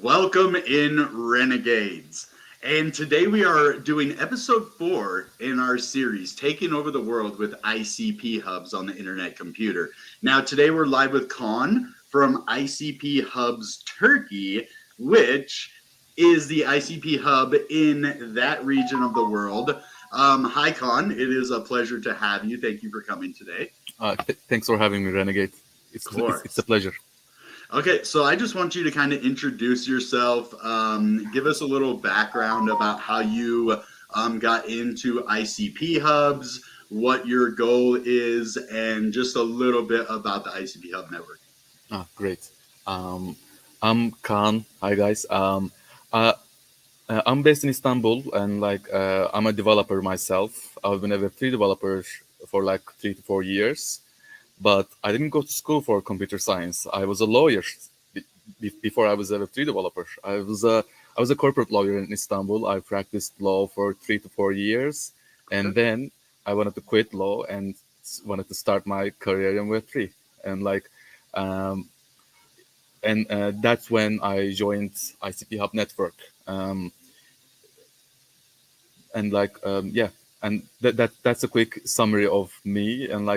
Welcome in, Renegades. And today we are doing episode 4 in our series, Taking Over the World with ICP Hubs on the Internet Computer. Now, today we're live with Khan from ICP Hubs Turkey, which is the ICP Hub in that region of the world. Hi, Khan. It is a pleasure to have you. Thank you for coming today. Thanks for having me, Renegade. It's a pleasure. Okay, so I just want you to kind of introduce yourself, give us a little background about how you got into ICP Hubs, what your goal is, and just a little bit about the ICP Hub network. Great. I'm Khan. Hi, guys. Uh, I'm based in Istanbul, and I'm a developer myself. I've been a Web3 developer for like 3 to 4 years, but I didn't go to school for computer science. I was a lawyer before I was a Web3 developer. I was a corporate lawyer in Istanbul. I practiced law for 3 to 4 years, and then I wanted to quit law and wanted to start my career in Web3. And um, that's when I joined ICP Hub network. Yeah, and that's a quick summary of me. And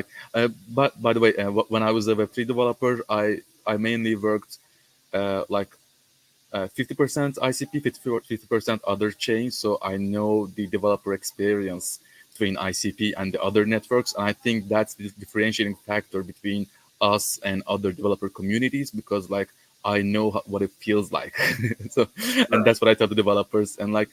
but by the way, when I was a Web3 developer, I mainly worked 50% ICP, 50% other chains. So I know the developer experience between ICP and the other networks. And I think that's the differentiating factor between us and other developer communities, because I know what it feels like. So, and that's what I tell the developers. And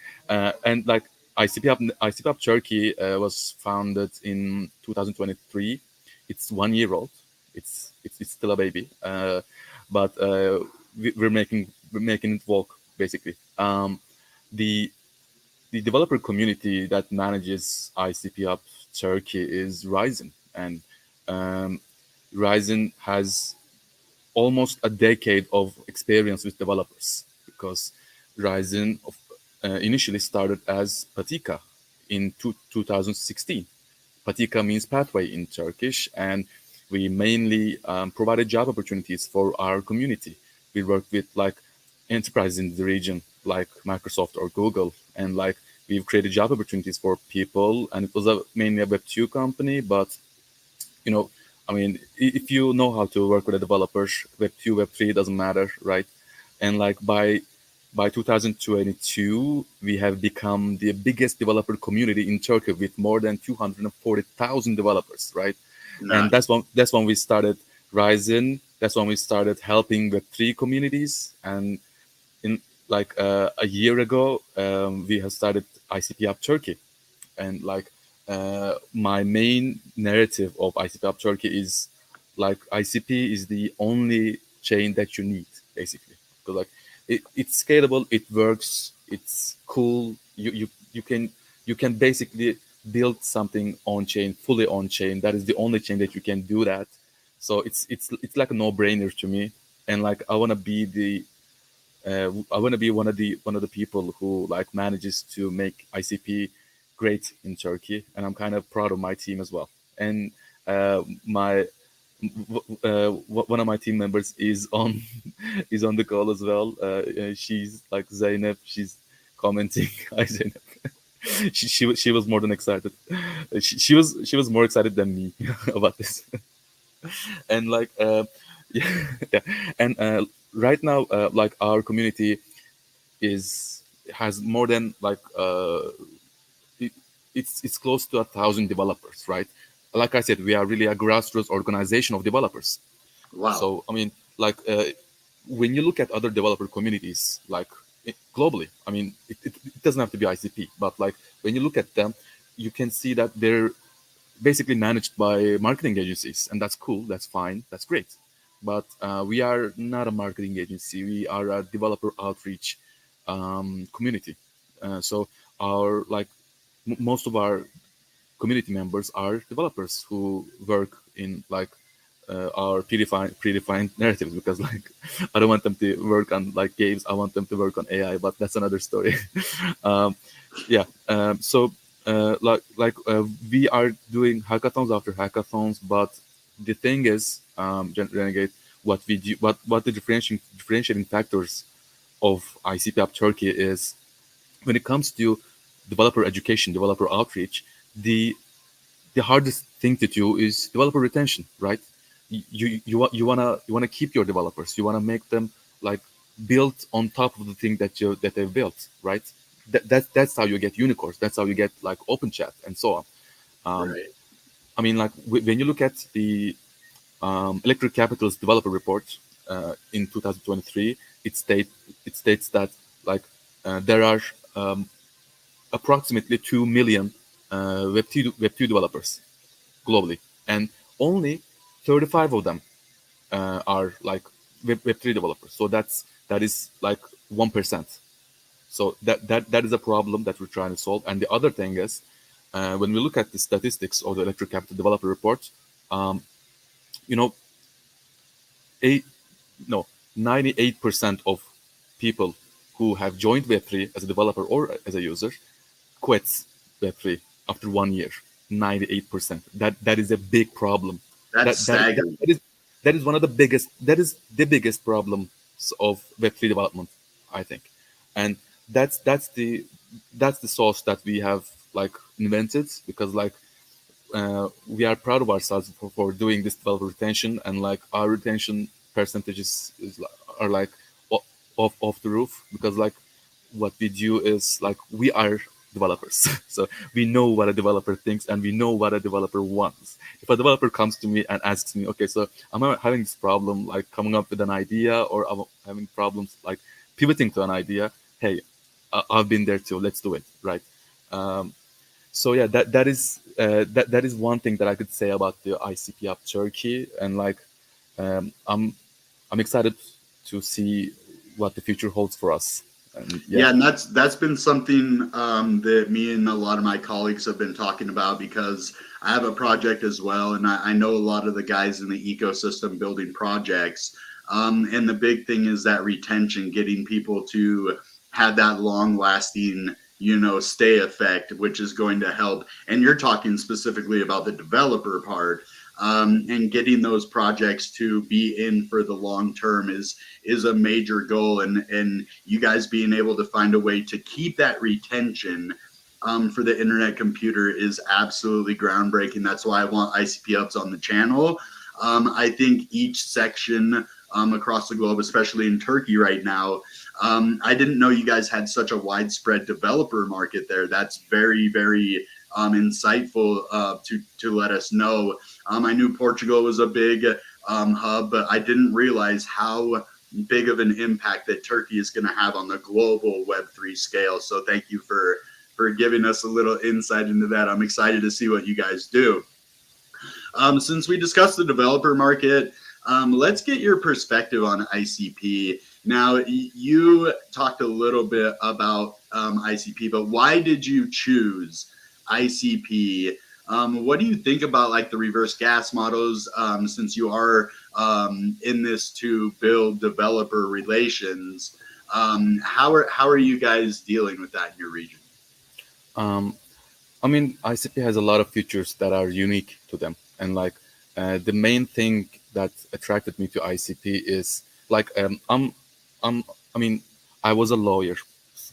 ICP Hub Turkey was founded in 2023. It's 1 year old. It's still a baby, but we're making it work basically. The the developer community that manages ICP Hub Turkey is Ryzen, and um, Ryzen has almost a decade of experience with developers, because Ryzen initially started as Patika in 2016. Patika means pathway in Turkish, and we mainly provided job opportunities for our community. We worked with enterprises in the region, like Microsoft or Google, and we've created job opportunities for people. And it was mainly a Web2 company, but you know, I mean, if you know how to work with a developer, Web2, Web3 doesn't matter, right? And by 2022, we have become the biggest developer community in Turkey with more than 240,000 developers, right? Nice. And that's when we started Ryzen. That's when we started helping Web3 communities. And in a year ago, we have started ICP Hub Turkey. And my main narrative of ICP Hub Turkey is ICP is the only chain that you need, basically, because it's scalable, it works, it's cool. You can basically build something on chain, fully on chain. That is the only chain that you can do that. So it's like a no-brainer to me. And I want to be one of the people who manages to make ICP great in Turkey, and I'm kind of proud of my team as well. And my one of my team members is on is on the call as well. She's Zeynep. She's commenting. Hi, Zeynep. She was more than excited. She was more excited than me about this. And yeah, yeah. And right now, our community has more than it, it's close to 1,000 developers, right? Like I said, we are really a grassroots organization of developers. Wow. So I mean, when you look at other developer communities, globally, I mean, it doesn't have to be ICP, but when you look at them, you can see that they're basically managed by marketing agencies, and that's cool, that's fine, that's great. But we are not a marketing agency. We are a developer outreach community. So our most of our community members are developers who work in our predefined narratives, because I don't want them to work on games. I want them to work on AI, but that's another story. um, yeah. So we are doing hackathons after hackathons, but the thing is, Renegade, what we do, what the differentiating factors of ICP Hub Turkey is when it comes to developer education, developer outreach, the hardest thing to do is developer retention, right? You wanna keep your developers. You wanna make them like build on top of the thing that they've built, right? That's how you get unicorns. That's how you get like open chat and so on. Um, Right. I mean, like when you look at the Electric Capital's developer report in 2023, it states that like there are approximately 2 million Web2 developers globally, and only 35 of them are like Web3 developers. So that is like 1%. So that is a problem that we're trying to solve. And the other thing is, when we look at the statistics of the Electric Capital Developer Report, um, you know, eight no 98% of people who have joined Web3 as a developer or as a user quits Web3 after 1 year. 98%. That is a big problem. That's That that, that, staggering. that is that is one of the biggest. That is the biggest problems of Web3 development, I think, and that's the source that we have like invented, because like we are proud of ourselves for doing this developer retention, and like our retention percentages are like off the roof, because like what we do is like we are developers. So we know what a developer thinks and we know what a developer wants. If a developer comes to me and asks me, okay, so I'm having this problem like coming up with an idea, or I'm having problems like pivoting to an idea, hey, I've been there too, let's do it, right? um, so yeah, that is one thing that I could say about the ICP Hub Turkey, and like um, I'm I'm excited to see what the future holds for us. And yeah. Yeah, and that's been something that me and a lot of my colleagues have been talking about, because I have a project as well, and I know a lot of the guys in the ecosystem building projects. And the big thing is that retention, getting people to have that long lasting, stay effect, which is going to help. And you're talking specifically about the developer part. And getting those projects to be in for the long term is a major goal, and you guys being able to find a way to keep that retention for the internet computer is absolutely groundbreaking. That's why I want ICP Hubs on the channel. I think each section across the globe, especially in Turkey right now, I didn't know you guys had such a widespread developer market there. That's very, very insightful to let us know. I knew Portugal was a big hub, but I didn't realize how big of an impact that Turkey is going to have on the global Web3 scale. So thank you for giving us a little insight into that. I'm excited to see what you guys do. Since we discussed the developer market, let's get your perspective on ICP. Now, you talked a little bit about ICP, but why did you choose ICP? What do you think about like the reverse gas models, since you are in this to build developer relations? How are you guys dealing with that in your region? Um, I mean, ICP has a lot of features that are unique to them, and like the main thing that attracted me to ICP is like I'm I mean, I was a lawyer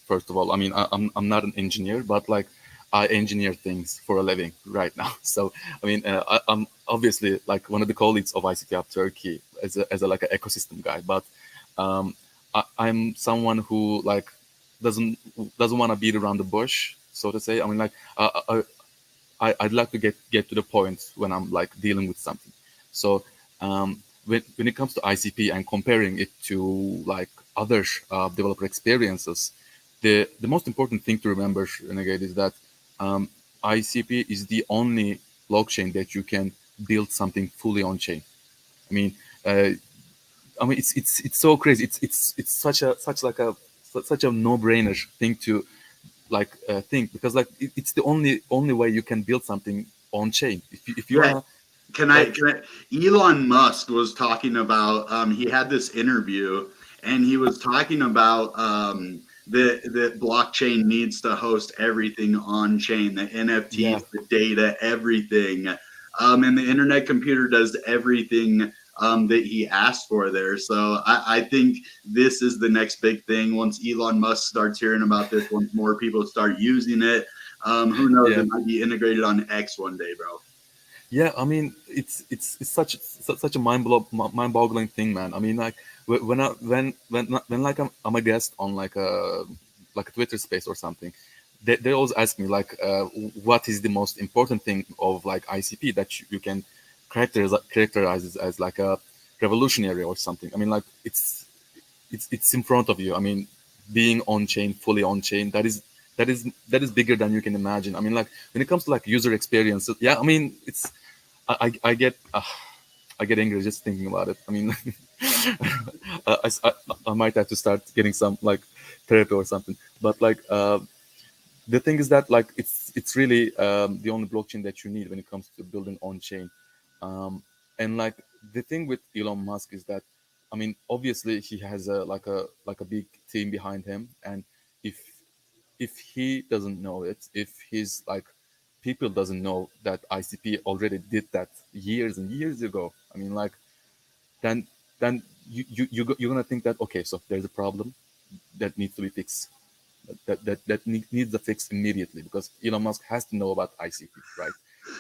first of all. I mean, I'm not an engineer, but like I engineer things for a living right now. So I mean, I'm obviously like one of the colleagues of ICP Hub Turkey as a like an ecosystem guy, but um, I'm someone who like doesn't want to beat around the bush, so to say. I mean, like I'd like to get to the point when I'm like dealing with something. So when it comes to ICP and comparing it to like other developer experiences, the most important thing to remember, Renegade, is that ICP is the only blockchain that you can build something fully on chain. I mean, uh, it's so crazy. It's such a no brainer thing to like think, because like it's the only way you can build something on chain. If you Yeah. wanna Can like I Elon Musk was talking about, he had this interview and he was talking about the blockchain needs to host everything on chain, the yeah NFTs, the data, everything. And the internet computer does everything that he asked for there. So I think this is the next big thing. Once Elon Musk starts hearing about this, once more people start using it, who knows? Yeah. It might be integrated on X one day, bro. Yeah, I mean, it's such a mind-boggling thing, man. I mean, like when like I'm a guest on like a Twitter space or something, they always ask me like, what is the most important thing of like ICP that you can characterize as like a revolutionary or something. I mean, like it's in front of you. I mean, being on chain, fully on chain, that is bigger than you can imagine. I mean, like when it comes to like user experience, yeah, I mean, I get angry just thinking about it. I mean, I might have to start getting some like therapy or something. But like the thing is that like it's really the only blockchain that you need when it comes to building on chain. And like the thing with Elon Musk is that, I mean, obviously he has a big team behind him, and if he doesn't know it, if his like people doesn't know that ICP already did that years and years ago, I mean, like then you're gonna think that okay, so there's a problem that needs to be fixed, needs a fix immediately because Elon Musk has to know about ICP, right?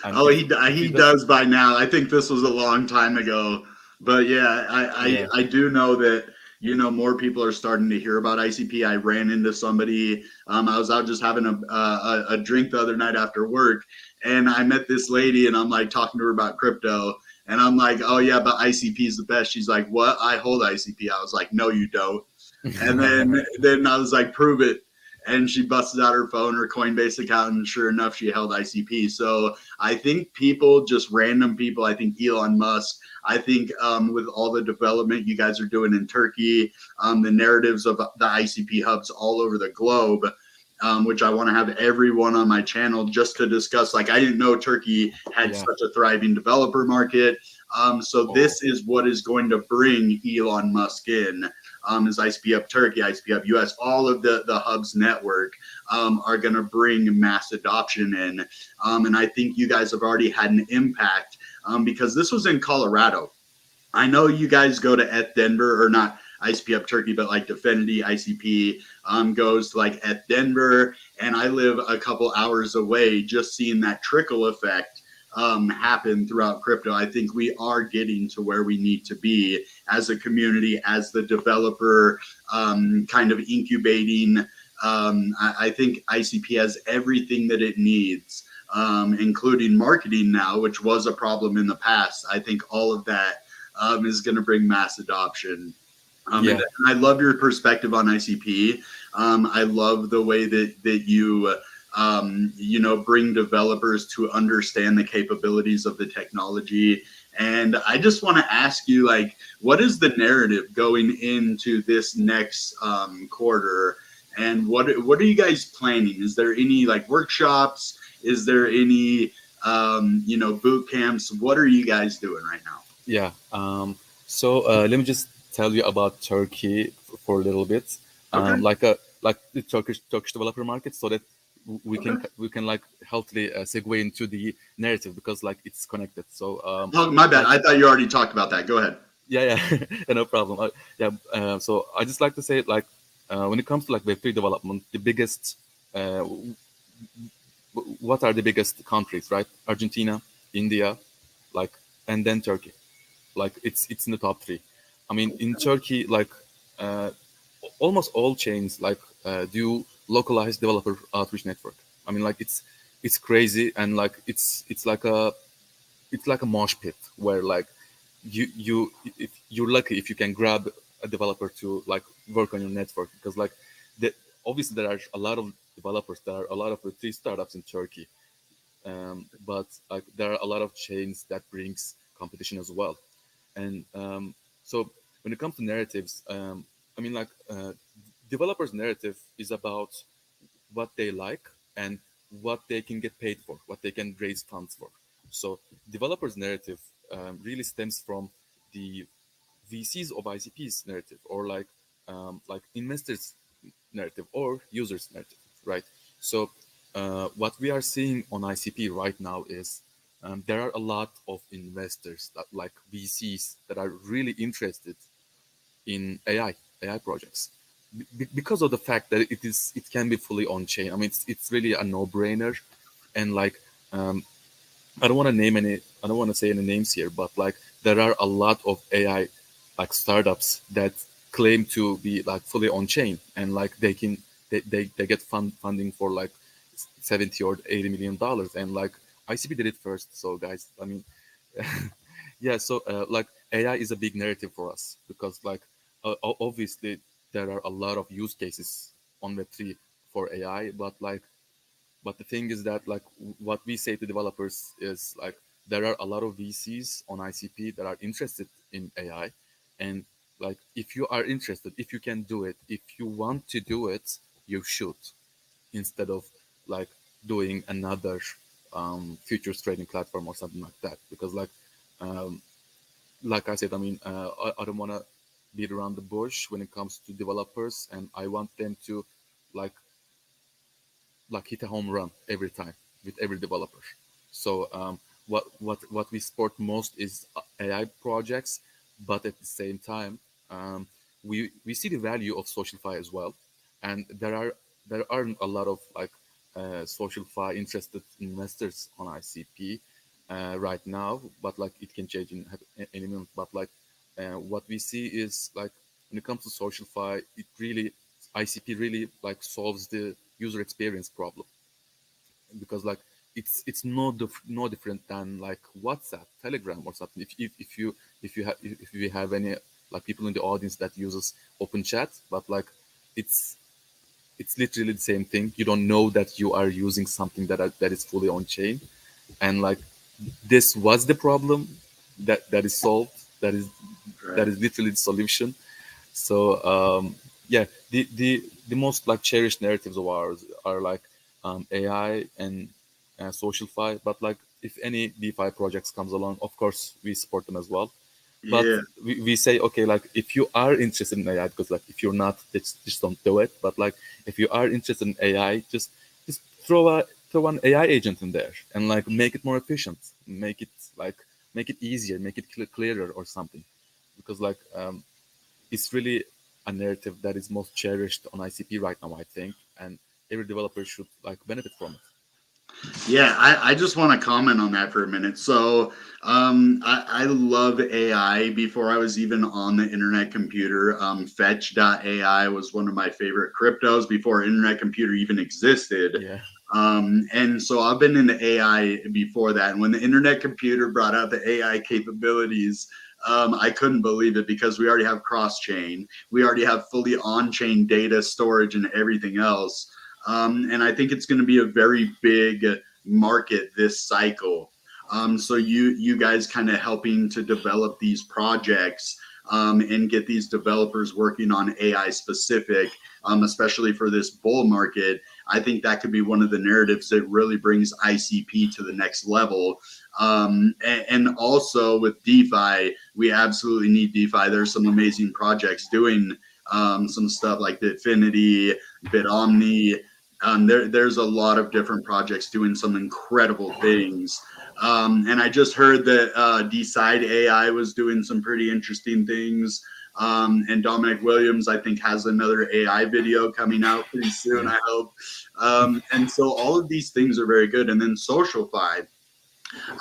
And Oh, if he he does, does by now. I think this was a long time ago, but yeah, yeah, I do know that more people are starting to hear about ICP. I ran into somebody. I was out just having a drink the other night after work, and I met this lady, and I'm like talking to her about crypto, and I'm like, oh yeah, but ICP is the best. She's like, what? I hold ICP. I was like, no, you don't. And then I was like, prove it. And she busted out her phone, her Coinbase account, and sure enough, she held ICP. So I think people, just random people, I think Elon Musk, I think with all the development you guys are doing in Turkey, the narratives of the ICP hubs all over the globe, which I want to have everyone on my channel just to discuss. Like, I didn't know Turkey had yeah, such a thriving developer market. So oh, this is what is going to bring Elon Musk in. Is ICP Hub Turkey, ICP Hub US, all of the hubs network are going to bring mass adoption in. And I think you guys have already had an impact because this was in Colorado. I know you guys go to ETH Denver, or not ICP Hub Turkey, but like Definity ICP goes to like ETH Denver, and I live a couple hours away. Just seeing that trickle effect happen throughout crypto, I think we are getting to where we need to be as a community, as the developer, kind of incubating. I think ICP has everything that it needs, including marketing now, which was a problem in the past. I think all of that is going to bring mass adoption. And yeah, I love your perspective on ICP. I love the way that you bring developers to understand the capabilities of the technology. And I just want to ask you, like, what is the narrative going into this next quarter? And what are you guys planning? Is there any like workshops? Is there any boot camps? What are you guys doing right now? yeah. So let me just tell you about Turkey for a little bit, Okay. like the Turkish developer market, so that we can like healthily segue into the narrative because like it's connected. So Oh, my bad. like I thought you already talked about that. Go ahead. yeah, yeah, yeah, no problem. Yeah, so I just like to say like when it comes to like Web3 development, the biggest what are the biggest countries, right? Argentina, India, like, and then Turkey. Like it's in the top three. I mean, in Turkey, like uh, almost all chains like do localized developer outreach network. I mean, like it's crazy, and like it's like a mosh pit where like you if you're lucky if you can grab a developer to like work on your network because like the, obviously there are a lot of developers, there are a lot of Web3 startups in Turkey, but like there are a lot of chains that brings competition as well. And so when it comes to narratives, I mean, like developers' narrative is about what they like and what they can get paid for, what they can raise funds for. So developers' narrative really stems from the VCs of ICP's narrative, or like investors' narrative or users' narrative, right? So what we are seeing on ICP right now is there are a lot of investors that like VCs that are really interested in AI projects because of the fact that it can be fully on chain. I mean, it's really a no brainer, and like um, I don't want to name any. I don't want to say any names here, but like there are a lot of AI like startups that claim to be like fully on chain, and like they get funding for like 70 or 80 million dollars, and like ICP did it first. So guys, I mean, yeah. So like AI is a big narrative for us because like obviously there are a lot of use cases on Web3 for AI, but the thing is that like what we say to developers is like there are a lot of VCs on ICP that are interested in AI, and like if you are interested, if you can do it, if you want to do it, you should, instead of like doing another futures trading platform or something like that. Because um, like I said, I mean, I don't want to beat around the bush when it comes to developers, and I want them to like hit a home run every time with every developer. So what we support most is AI projects, but at the same time, we see the value of SocialFi as well, and there aren't a lot of like SocialFi interested investors on ICP right now, but like it can change in any minute. But like what we see is like when it comes to SocialFi, it really ICP really like solves the user experience problem, because like it's no different than like WhatsApp, Telegram, or something. If you have any like people in the audience that uses Open Chat, but like it's it's literally the same thing. You don't know that you are using something that is fully on chain, and like this was the problem that is solved. That Right. is literally the solution. So yeah, the most like cherished narratives of ours are like AI and SocialFi. But like if any DeFi projects comes along, of course we support them as well. But Yeah. we say okay, like if you are interested in AI, because like if you're not, just don't do it. But like if you are interested in AI, just throw an AI agent in there and like make it more efficient, make it like make it easier, make it clearer or something, because like it's really a narrative that is most cherished on ICP right now, I think, and every developer should like benefit from it. Yeah, I just want to comment on that for a minute. So, I love AI before I was even on the internet computer. Fetch.ai was one of my favorite cryptos before internet computer even existed. Yeah, And so I've been into AI before that. And when the internet computer brought out the AI capabilities, I couldn't believe it because we already have cross chain, we already have fully on chain data storage and everything else. And I think it's going to be a very big market this cycle. So you guys kind of helping to develop these projects and get these developers working on AI specific, especially for this bull market. I think that could be one of the narratives that really brings ICP to the next level. And also with DeFi, we absolutely need DeFi. There's some amazing projects doing some stuff like Bitfinity, BitOmni. There's a lot of different projects doing some incredible things. And I just heard that Decide AI was doing some pretty interesting things. And Dominic Williams, I think, has another AI video coming out pretty soon, yeah, I hope. And so all of these things are very good. And then SocialFi,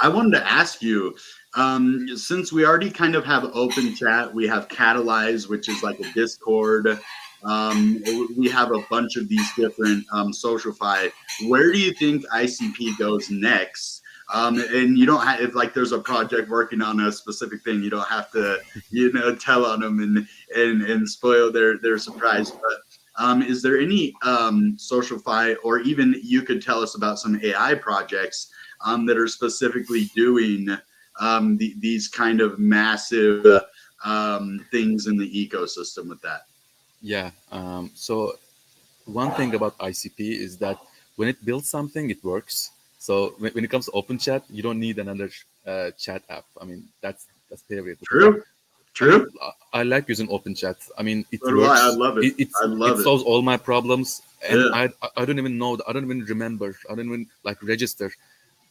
I wanted to ask you, since we already kind of have open chat, we have Catalyze, which is like a Discord. We have a bunch of these different SocialFi. Where do you think ICP goes next? And you don't have, if like there's a project working on a specific thing, you don't have to, tell on them and spoil their surprise. But is there any SocialFi, or even you could tell us about some AI projects that are specifically doing these kind of massive things in the ecosystem with that? yeah. So one thing about ICP is that when it builds something, it works. So when it comes to open chat, you don't need another chat app. I mean, that's period. Because like, True, I mean, true. I like using open chat. I mean, it So do I. I works. love it. I It love it. solves all my problems, and Yeah. I don't even know. I don't even remember. I don't even like register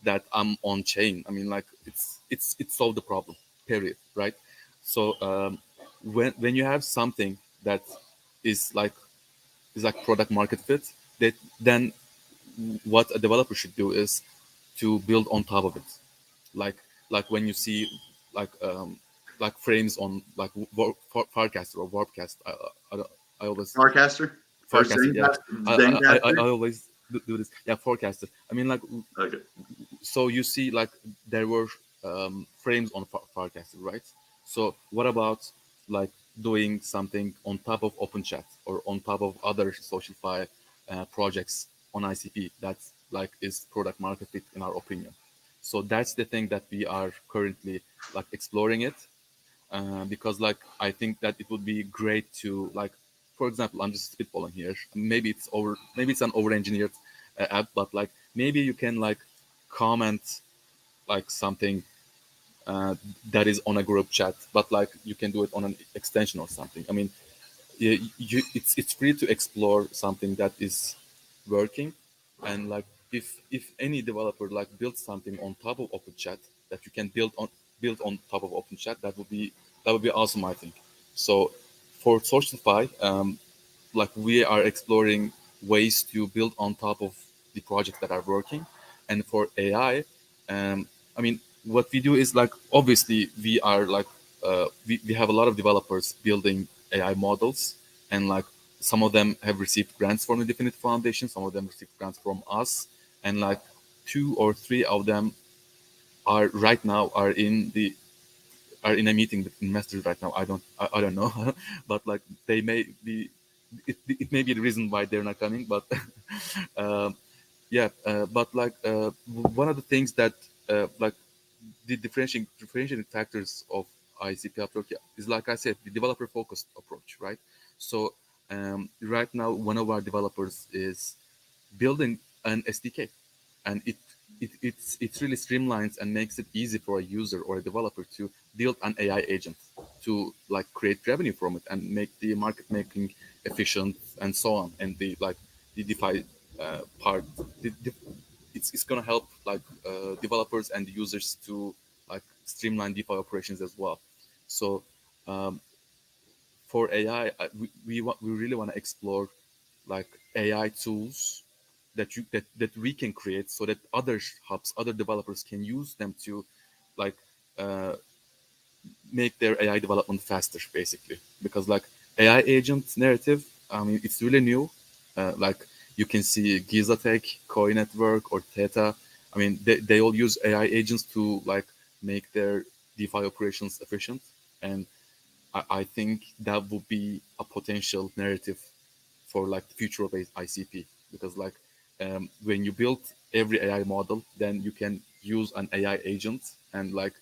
that I'm on chain. I mean, like it's solved the problem. Period. Right. So when you have something that is like product market fit, that then what a developer should do is to build on top of it, like when you see like frames on like Farcaster or Warpcast. I always Forecaster or Forecaster. Yeah, I Zencaster? always do this. Yeah, Forecaster. I mean, like, Okay. so you see like there were frames on Farcaster, right? So what about like doing something on top of OpenChat or on top of other SocialFi projects on ICP that's like is product market fit in our opinion. So that's the thing that we are currently like exploring it, because like I think that it would be great to like, for example, I'm just spitballing here. Maybe it's an over-engineered app, but like maybe you can like comment like something uh, that is on a group chat, but like you can do it on an extension or something. I mean, it's free to explore something that is working, and like if any developer like builds something on top of OpenChat that you can build on top of OpenChat, that would be awesome, I think. So for SocialFi, like we are exploring ways to build on top of the projects that are working, and for AI, I mean, what we do is like obviously we are like we have a lot of developers building AI models, and like some of them have received grants from the Definite Foundation, some of them received grants from us, and like two or three of them are right now are in a meeting with investors right now. I don't know, but like they may be. It may be the reason why they're not coming, but um, yeah. But like one of the things that like the differentiating factors of ICP Hub Turkey is, like I said, the developer focused approach, right? So right now, one of our developers is building an SDK, and it really streamlines and makes it easy for a user or a developer to build an AI agent to like create revenue from it and make the market making efficient and so on. And the like the DeFi part, it's gonna help like developers and users to like streamline DeFi operations as well. So um, for AI, we really want to explore like AI tools that we can create so that other hubs, other developers can use them to like uh, make their AI development faster, basically. Because like AI agent narrative, I mean, it's really new. Like you can see Giza Tech, Coin Network, or Theta. I mean, they all use AI agents to like make their DeFi operations efficient, and I think that would be a potential narrative for like the future of ICP, because like when you build every AI model, then you can use an AI agent, and like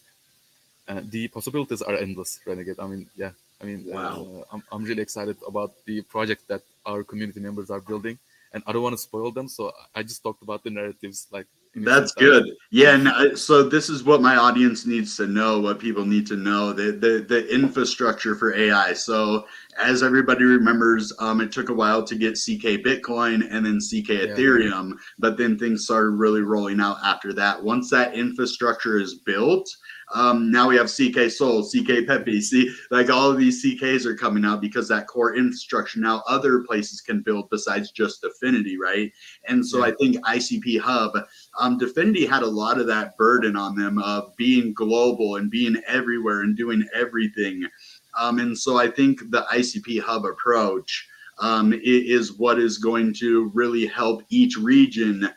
the possibilities are endless. Renegade. I mean, yeah. I mean, Wow. I'm really excited about the project that our community members are building, and I don't want to spoil them, so I just talked about the narratives like in its That's good. entirety. Yeah, and so this is what my audience needs to know, what people need to know, the infrastructure for AI. So as everybody remembers, it took a while to get CK Bitcoin and then CK Yeah, Ethereum, but then things started really rolling out after that. Once that infrastructure is built, now we have CK Soul, CK Pepe, see, like all of these CKs are coming out because that core infrastructure now other places can build besides just Affinity, right? And so yeah, I think ICP Hub, Definity had a lot of that burden on them of being global and being everywhere and doing everything. And so I think the ICP Hub approach is what is going to really help each region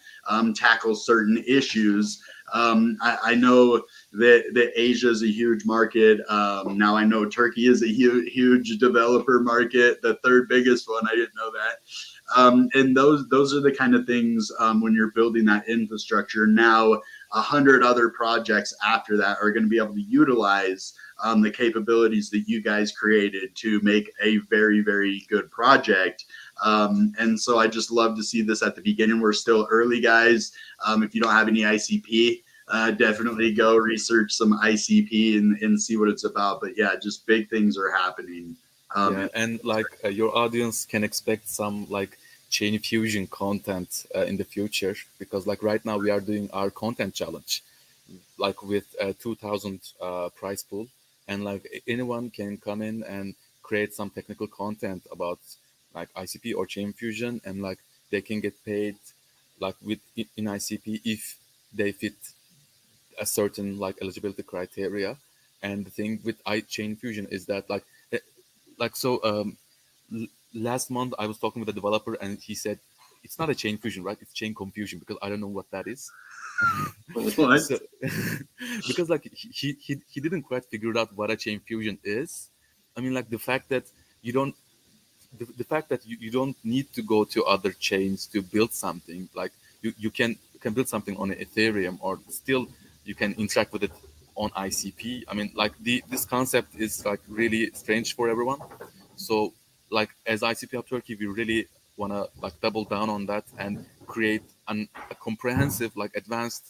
tackle certain issues. I know that Asia is a huge market. Now I know Turkey is a huge developer market, the third biggest one. I didn't know that. And those are the kind of things when you're building that infrastructure. Now, 100 other projects after that are going to be able to utilize the capabilities that you guys created to make a very, very good project. And so I just love to see this at the beginning. We're still early, guys. If you don't have any ICP, definitely go research some ICP and see what it's about. But yeah, just big things are happening. yeah. And like your audience can expect some like chain fusion content in the future, because like right now we are doing our content challenge like with a 2000 price pool, and like anyone can come in and create some technical content about like ICP or chain fusion, and like they can get paid like with in ICP if they fit a certain like eligibility criteria. And the thing with chain fusion is that eh, like so last month I was talking with a developer and he said it's not a chain fusion, right? It's chain confusion, because I don't know what that is. What? So because like he didn't quite figure out what a chain fusion is. I mean, like the fact that you don't the fact that you don't need to go to other chains to build something. Like you can build something on Ethereum, or still you can interact with it on ICP. I mean, like this concept is like really strange for everyone. So like as ICP Hub Turkey, we really want to like double down on that and create a comprehensive, like advanced,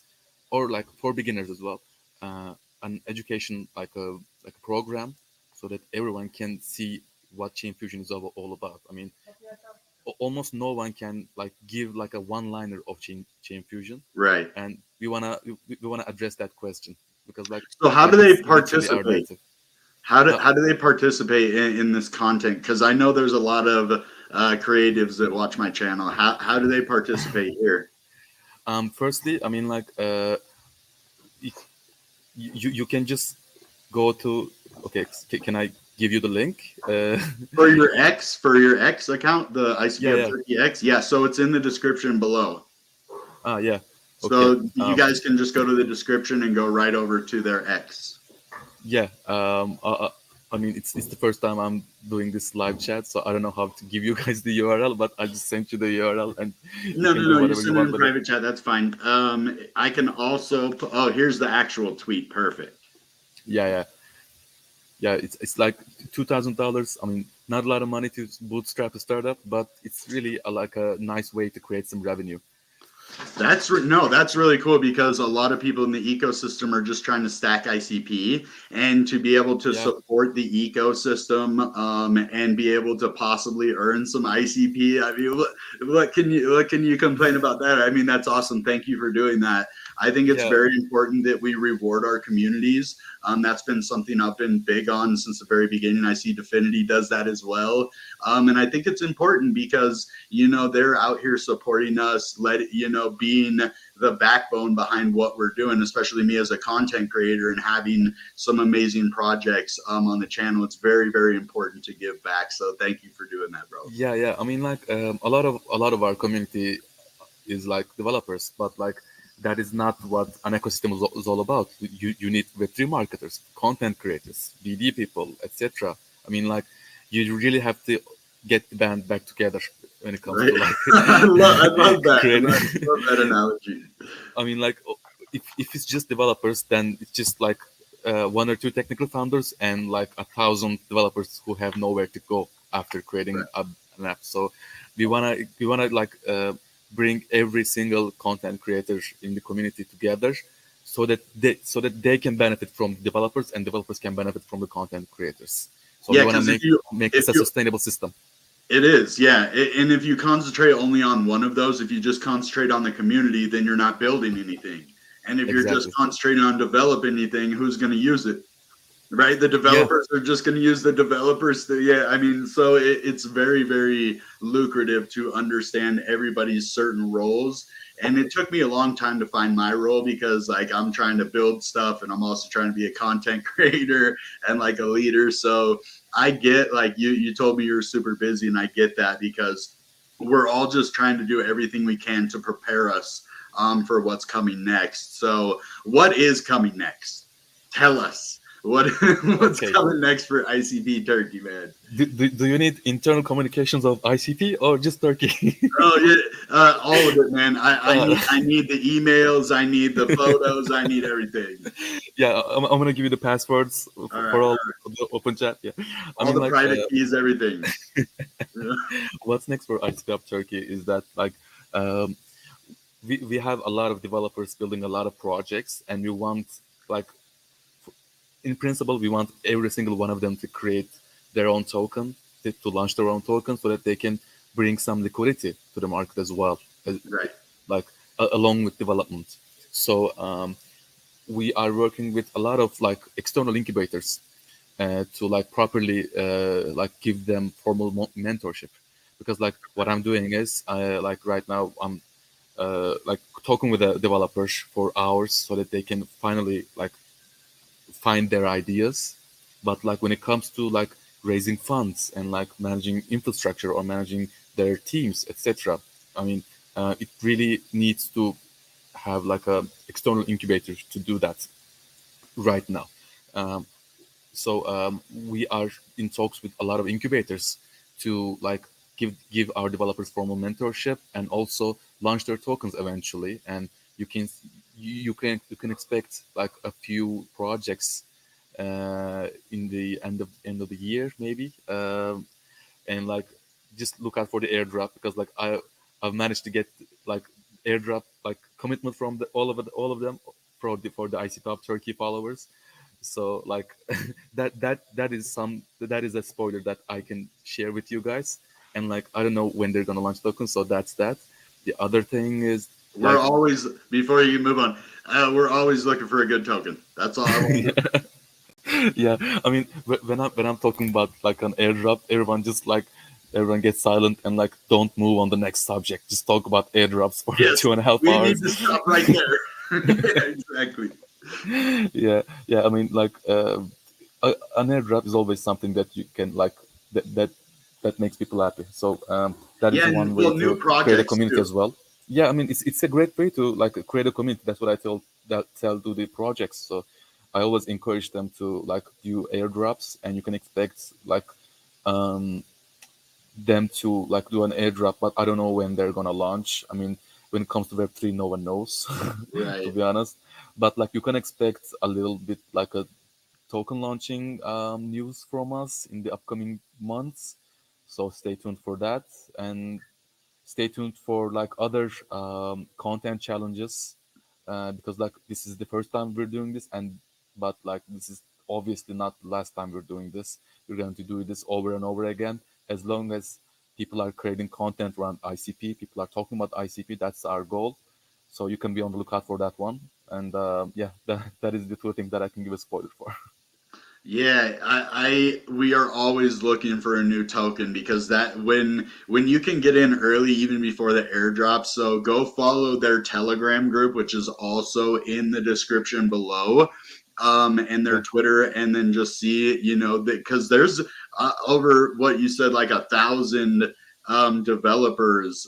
or like for beginners as well, uh, an education like a program, so that everyone can see what chain fusion is all about. I mean, almost no one can like give like a one-liner of chain fusion, Right. and we wanna address that question, because So how do like they it's literally our participate? native. Uh, How do they participate in this content? Because I know there's a lot of creatives that watch my channel. How do they participate here? Firstly, I mean, like y- you can just go to, okay, can I give you the link? For your X account, the ICP Yeah, of yeah. Turkey X, yeah. So it's in the description below. Yeah. Okay. So you guys can just go to the description and go right over to their X. Yeah. I mean, it's the first time I'm doing this live chat, so I don't know how to give you guys the URL, but I just sent you the URL, and you No, can no, do no. You whatever you send it want in with it. private chat. That's fine. I can also. Oh, here's the actual tweet. Perfect. Yeah, yeah, yeah. It's like $2,000. I mean, not a lot of money to bootstrap a startup, but it's really like a nice way to create some revenue. No, that's really cool because a lot of people in the ecosystem are just trying to stack ICP, and to be able to Yeah, support the ecosystem and be able to possibly earn some ICP. I mean, what can you complain about that? I mean, that's awesome. Thank you for doing that. I think it's yeah, very important that we reward our communities. That's been something I've been big on since the very beginning. I see Definity does that as well. And I think it's important because, they're out here supporting us, being the backbone behind what we're doing, especially me as a content creator and having some amazing projects on the channel. It's very, very important to give back. So thank you for doing that, bro. yeah, yeah. I mean, like a lot of our community is like developers, but like that is not what an ecosystem is all about. You need Web3 marketers, content creators, BD people, etc. I mean, like you really have to get the band back together when it comes Right? to like I love that. creating. I love that analogy. I mean, like if it's just developers, then it's just like one or two technical founders and like 1,000 developers who have nowhere to go after creating Right. an app. So we wanna like bring every single content creator in the community together, so that they can benefit from developers, and developers can benefit from the content creators. So we Yeah, wanna because make if this a you sustainable system. it is, yeah. And if you concentrate only on one of those, if you just concentrate on the community, then you're not building anything. And if you're just Exactly. concentrating on developing anything, who's going to use it? Right? The Yeah. developers are just going to use the developers. Yeah, I mean, so it's very, very lucrative to understand everybody's certain roles. And it took me a long time to find my role because, like, I'm trying to build stuff and I'm also trying to be a content creator and like a leader. So I get, like, you told me you're super busy, and I get that because we're all just trying to do everything we can to prepare us for what's coming next. So what is coming next? Tell us. What's Okay. coming next for ICP Turkey, man? Do you need internal communications of ICP or just Turkey? Oh yeah, all of it, man. uh, I need the emails, I need the photos, I need everything. yeah, I'm gonna give you the passwords All for right, all the open chat. Yeah, I all mean, the like, private keys, everything. what's next for ICP Hub Turkey is that like um, we have a lot of developers building a lot of projects, and we want, like, in principle, we want every single one of them to create their own token, to launch their own token, so that they can bring some liquidity to the market as well, Right. like along with development. So we are working with a lot of like external incubators to like properly like give them formal mentorship, because like what I'm doing is like right now I'm like talking with the developers for hours so that they can finally like find their ideas. But like when it comes to like raising funds and like managing infrastructure or managing their teams, etc., I mean, it really needs to have like a external incubator to do that right now. Um, so we are in talks with a lot of incubators to like give our developers formal mentorship and also launch their tokens eventually. And you can you can expect like a few projects in the end of the year maybe, and like just look out for the airdrop, because like I've managed to get like airdrop like commitment from all of them for the ICP Hub Turkey followers. So like that is a spoiler that I can share with you guys. And like I don't know when they're gonna launch tokens, so that's that. The other thing is We're like always, before you move on, we're always looking for a good token. That's all I want. yeah, I mean when I'm talking about like an airdrop, everyone gets silent and like don't move on the next subject. Just talk about airdrops for Yes, 2.5 we need hours. to stop right there. Yeah, exactly. Yeah. I mean, like an airdrop is always something that you can like that makes people happy. So that Yeah, is and one way well, new to create a projects community too. as well. Yeah, I mean, it's a great way to like create a community. That's what I tell to the projects. So I always encourage them to like do airdrops, and you can expect like um, them to like do an airdrop, but I don't know when they're gonna launch. I mean, when it comes to Web3, no one knows, to Right. be honest. But like you can expect a little bit like a token launching news from us in the upcoming months. So stay tuned for that, and stay tuned for like other content challenges, because like this is the first time we're doing this, and but like this is obviously not the last time we're doing this. We're going to do this over and over again as long as people are creating content around ICP, people are talking about ICP. That's our goal. So you can be on the lookout for that one. And yeah, that is the two things that I can give a spoiler for. Yeah, we are always looking for a new token because that when you can get in early even before the airdrop, so go follow their Telegram group, which is also in the description below, and their Yeah. Twitter, and then just see, because there's over what you said, like 1,000 developers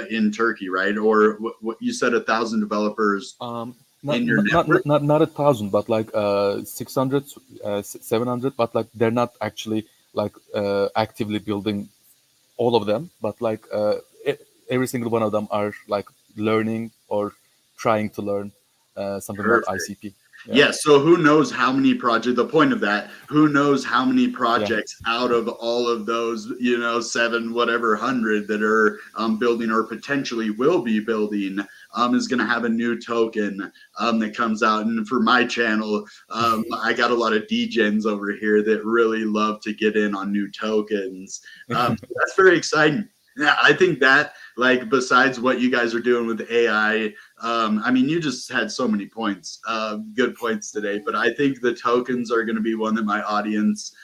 in Turkey, right? Or what you said, 1,000 developers Um, in your network. not 1,000, but like 600, 700, but like they're not actually like actively building all of them, but like every single one of them are like learning or trying to learn something about Perfect. ICP. Yeah, Yeah, so who knows how many projects, the point of that, who knows how many yeah, projects out of all of those, seven, whatever, hundred that are building or potentially will be building, is going to have a new token that comes out. And for my channel, I got a lot of DGens over here that really love to get in on new tokens. So that's very exciting. Yeah, I think that, like, besides what you guys are doing with AI, I mean, you just had so many points, good points today. But I think the tokens are going to be one that my audience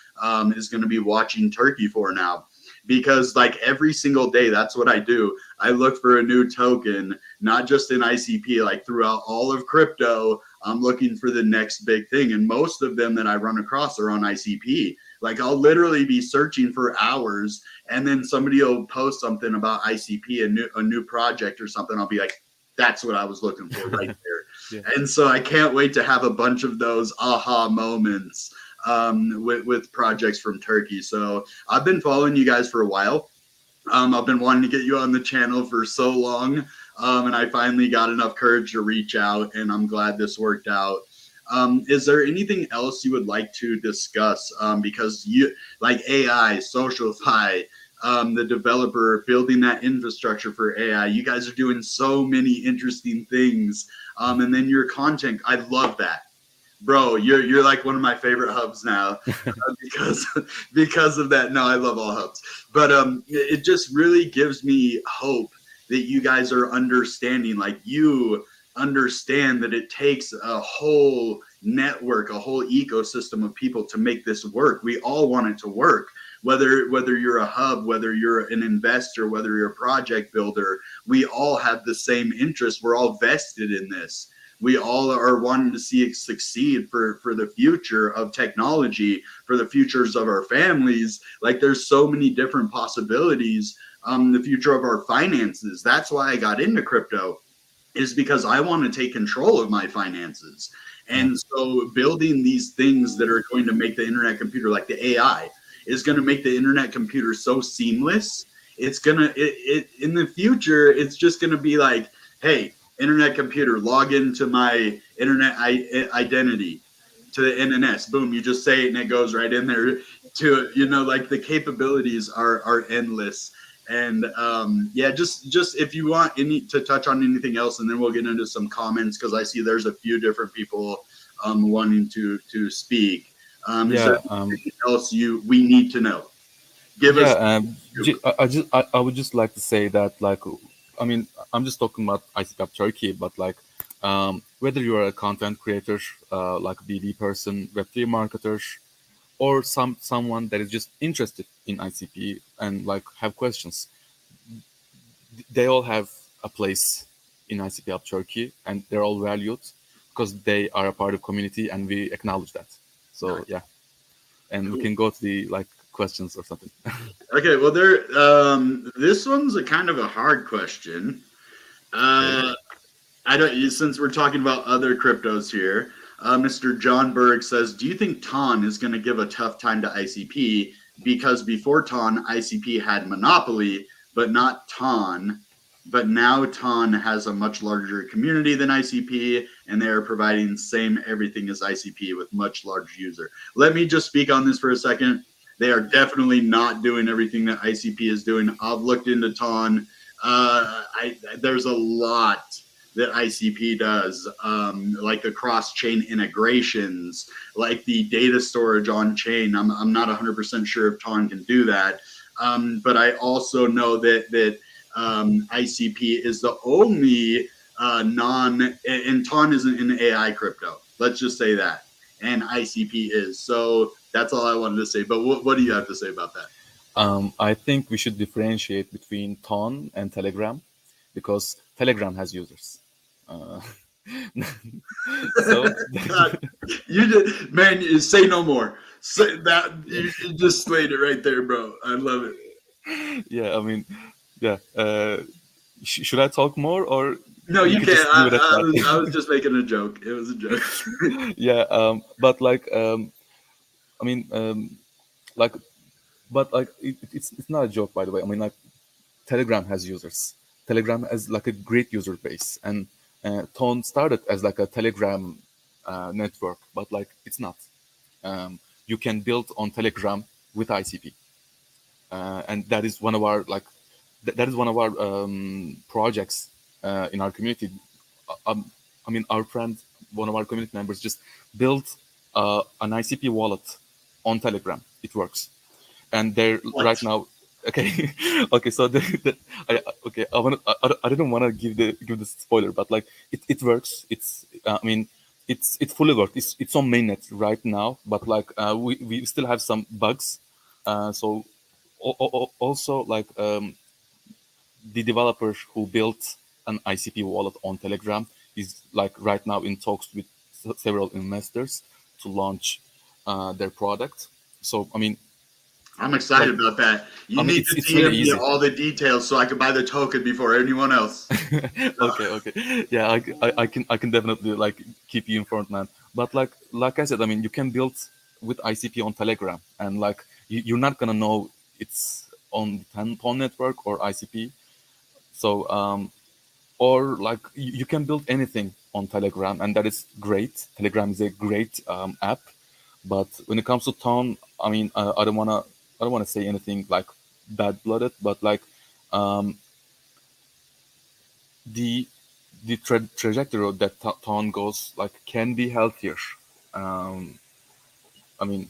is going to be watching Turkey for now, because like every single day, that's what I do. I look for a new token, not just in ICP, like throughout all of crypto. I'm looking for the next big thing, and most of them that I run across are on ICP. Like I'll literally be searching for hours, and then somebody will post something about ICP, a new project or something. I'll be like, that's what I was looking for right yeah. there. And so I can't wait to have a bunch of those aha moments with projects from Turkey. So I've been following you guys for a while. I've been wanting to get you on the channel for so long, and I finally got enough courage to reach out, and I'm glad this worked out. Is there anything else you would like to discuss? Because you like AI, SocialFi, the developer building that infrastructure for AI. You guys are doing so many interesting things, and then your content. I love that. Bro, you're like one of my favorite hubs now because because of that. No, I love all hubs, but it just really gives me hope that you guys are understanding. Like you understand that it takes a whole network, a whole ecosystem of people to make this work. We all want it to work. Whether you're a hub, whether you're an investor, whether you're a project builder, we all have the same interest. We're all vested in this. We all are wanting to see it succeed for the future of technology, for the futures of our families. Like there's so many different possibilities. The future of our finances. That's why I got into crypto, is because I want to take control of my finances. Yeah. And so building these things that are going to make the internet computer, like the AI, is going to make the internet computer so seamless. It's gonna in the future, it's just gonna be like, hey, internet computer, log into my internet identity to the NNS. Boom, you just say it and it goes right in there to, like the capabilities are endless. And yeah, just if you want any to touch on anything else, and then we'll get into some comments, because I see there's a few different people wanting to speak. Is there Yeah. anything else we need to know? Give Yeah, us. I would just like to say that, like, I mean, I'm just talking about ICP Hub Turkey, but like, whether you are a content creator, like BD person, Web3 marketer, or someone that is just interested in ICP and like have questions, they all have a place in ICP Hub Turkey, and they're all valued because they are a part of community, and we acknowledge that. So yeah, and we Cool. can go to the like questions or something. Okay, well, this one's a kind of a hard question. Okay. I don't, since we're talking about other cryptos here. Mr. John Berg says, do you think TON is going to give a tough time to ICP, because before TON, ICP had monopoly, but not TON. But now TON has a much larger community than ICP, and they are providing the same everything as ICP with much larger user. Let me just speak on this for a second. They are definitely not doing everything that ICP is doing. I've looked into TON. There's a lot that ICP does, like the cross-chain integrations, like the data storage on chain. I'm not 100% sure if TON can do that, but I also know that ICP is the only and TON isn't in AI crypto. Let's just say that, and ICP is. So that's all I wanted to say. But what do you have to say about that? I think we should differentiate between TON and Telegram, because Telegram has users. Uh, so God, you did, man. You say no more. Say that you just slayed it right there, bro. I love it. yeah, I mean, yeah. Should I talk more, or No, we you could can't. just leave it at I was that? just making a joke. It was a joke. Yeah. But like, I mean, like, but like, it's not a joke, by the way. I mean, like, Telegram has users. Telegram has like a great user base, and Tone started as like a Telegram network, but like it's not. You can build on Telegram with ICP, and that is one of our like that is one of our projects in our community. I mean, our friend, one of our community members, just built an ICP wallet on Telegram. It works, and they're right What? now. Okay, okay. So okay, I didn't want to give the spoiler, but like it works. It's I mean it's fully worked. It's on mainnet right now, but like we still have some bugs. So also like the developer who built an ICP wallet on Telegram is like right now in talks with several investors to launch their product. So I mean, I'm like excited about that. You need to it's really DM me easy. all the details so I can buy the token before anyone else. Okay, okay, yeah, I can definitely like keep you informed, man. But like I said, I mean, you can build with ICP on Telegram, and like you're not gonna know it's on the TON network or ICP. So or like you can build anything on Telegram, and that is great. Telegram is a great app, but when it comes to TON, I mean, I don't wanna say anything like bad blooded, but like um, the trajectory that TON goes like can be healthier. um, I mean,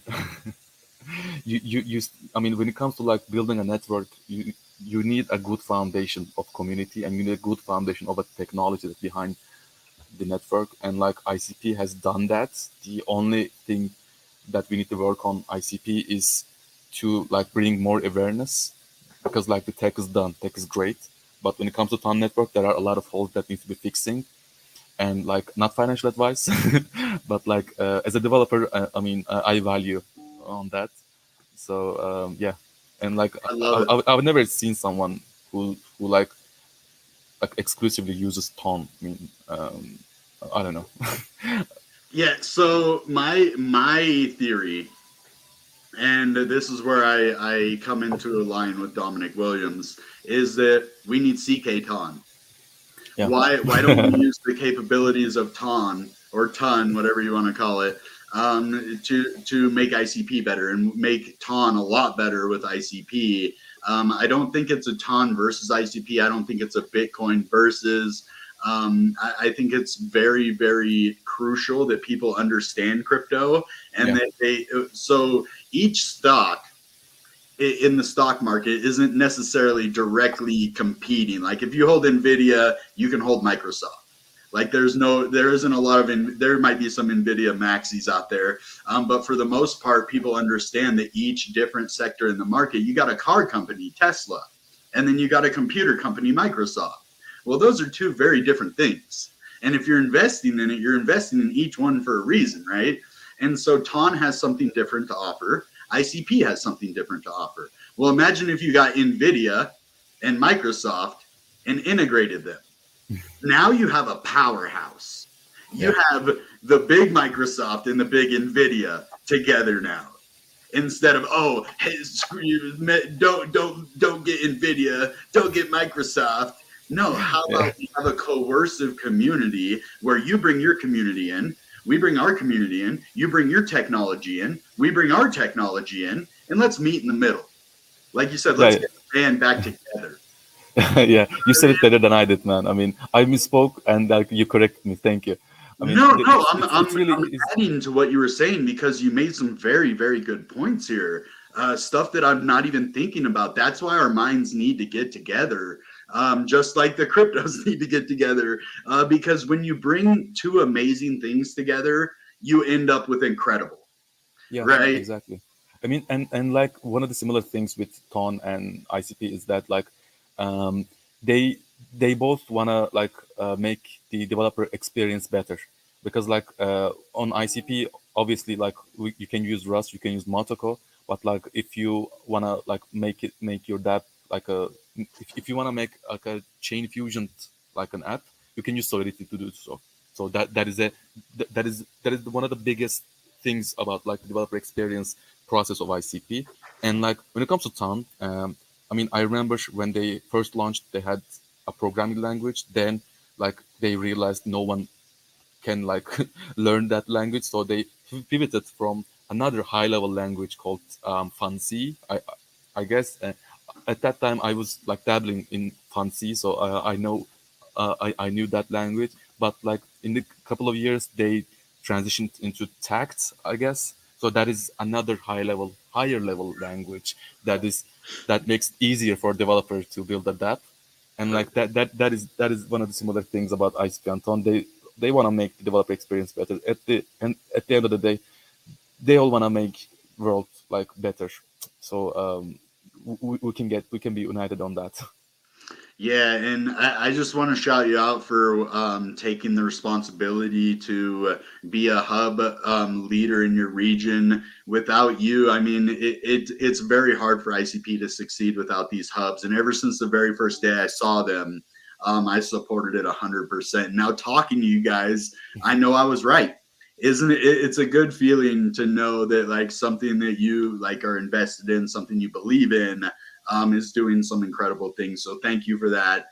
I mean, when it comes to like building a network, you need a good foundation of community, and you need a good foundation of a technology that's behind the network. And like ICP has done that. The only thing that we need to work on ICP is to like bring more awareness, because like the tech is done, tech is great, but when it comes to TON network, there are a lot of holes that need to be fixing. And like, not financial advice, but like as a developer, I mean, I value on that. So yeah, and like I love it. I've never seen someone who like exclusively uses TON. I mean, I don't know. Yeah, so my theory, and this is where I come into a line with Dominic Williams, is that we need CK Ton. Yeah, Why don't we use the capabilities of TON or TON, whatever you want to call it, to make ICP better and make TON a lot better with ICP? I don't think it's a TON versus ICP. I don't think it's a Bitcoin versus. I think it's very, very crucial that people understand crypto and yeah, that they. So each stock in the stock market isn't necessarily directly competing. Like if you hold Nvidia, you can hold Microsoft. Like there isn't a lot of, there might be some Nvidia maxis out there, but for the most part, people understand that each different sector in the market, you got a car company, Tesla, and then you got a computer company, Microsoft. Well, those are two very different things. And if you're investing in it, you're investing in each one for a reason, right? And so TON has something different to offer. ICP has something different to offer. Well, imagine if you got NVIDIA and Microsoft and integrated them. Now you have a powerhouse. You yeah, have the big Microsoft and the big NVIDIA together now. Instead of, oh, hey, screw you, don't get NVIDIA, don't get Microsoft. No, how yeah, about we have a coercive community where you bring your community in, we bring our community in, you bring your technology in, we bring our technology in, and let's meet in the middle. Like you said, let's yeah. get the band back together. Yeah, you said it better than I did, man. I mean, I misspoke, and like you corrected me. Thank you. I mean, No, it's really I'm is. adding to what you were saying because you made some very, very good points here. Stuff that I'm not even thinking about. That's why our minds need to get together, just like the cryptos need to get together. Because when you bring two amazing things together, you end up with incredible, Yeah, right? exactly. I mean, and like one of the similar things with TON and ICP is that like um, they they both wanna like make the developer experience better, because like on ICP, obviously like you can use Rust, you can use Motoko, but like if you wanna like make your dApp like a, if you wanna make like a chain fusion like an app, you can use Solidity to do so. So that is one of the biggest things about like the developer experience process of ICP. And like when it comes to TON, I mean, I remember when they first launched, they had a programming language. Then like they realized no one can like learn that language, so they pivoted from another high level language called Fancy. I guess at that time I was like dabbling in Fancy, so I know I knew that language. But like in the couple of years, they transitioned into Tact, I guess. So that is another higher level language that makes it easier for developers to build a dApp. And like that is one of the similar things about ICP and TON. They want to make the developer experience better. At the end of the day, they all want to make world like better. So we can be united on that. Yeah, and I just want to shout you out for taking the responsibility to be a hub leader in your region. Without you, I mean, it's very hard for ICP to succeed without these hubs. And ever since the very first day I saw them, I supported it 100%. Now talking to you guys, I know I was right. Isn't it? It's a good feeling to know that like something that you like are invested in, something you believe in, is doing some incredible things. So thank you for that.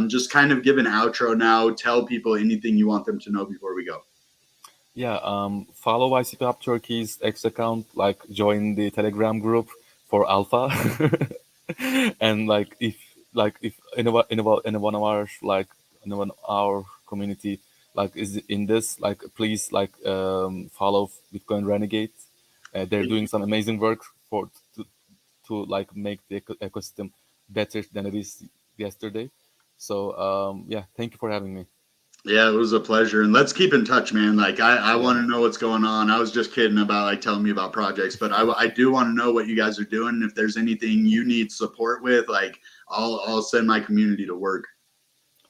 Just kind of give an outro now. Tell people anything you want them to know before we go. Yeah, follow ICP Hub Turkey's X account, like join the Telegram group for alpha, and like if in one of our like in one our community like is in this, like please like follow Bitcoin Renegade. They're doing some amazing work for to like make the ecosystem better than it is yesterday. So yeah, thank you for having me. Yeah, it was a pleasure. And let's keep in touch, man. Like, I Yeah. want to know what's going on. I was just kidding about like telling me about projects, but I do want to know what you guys are doing. And if there's anything you need support with, like, I'll send my community to work.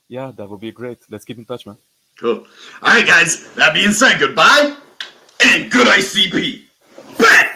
Yeah, that would be great. Let's keep in touch, man. Cool. All right, guys. That being said, goodbye and good ICP. Back.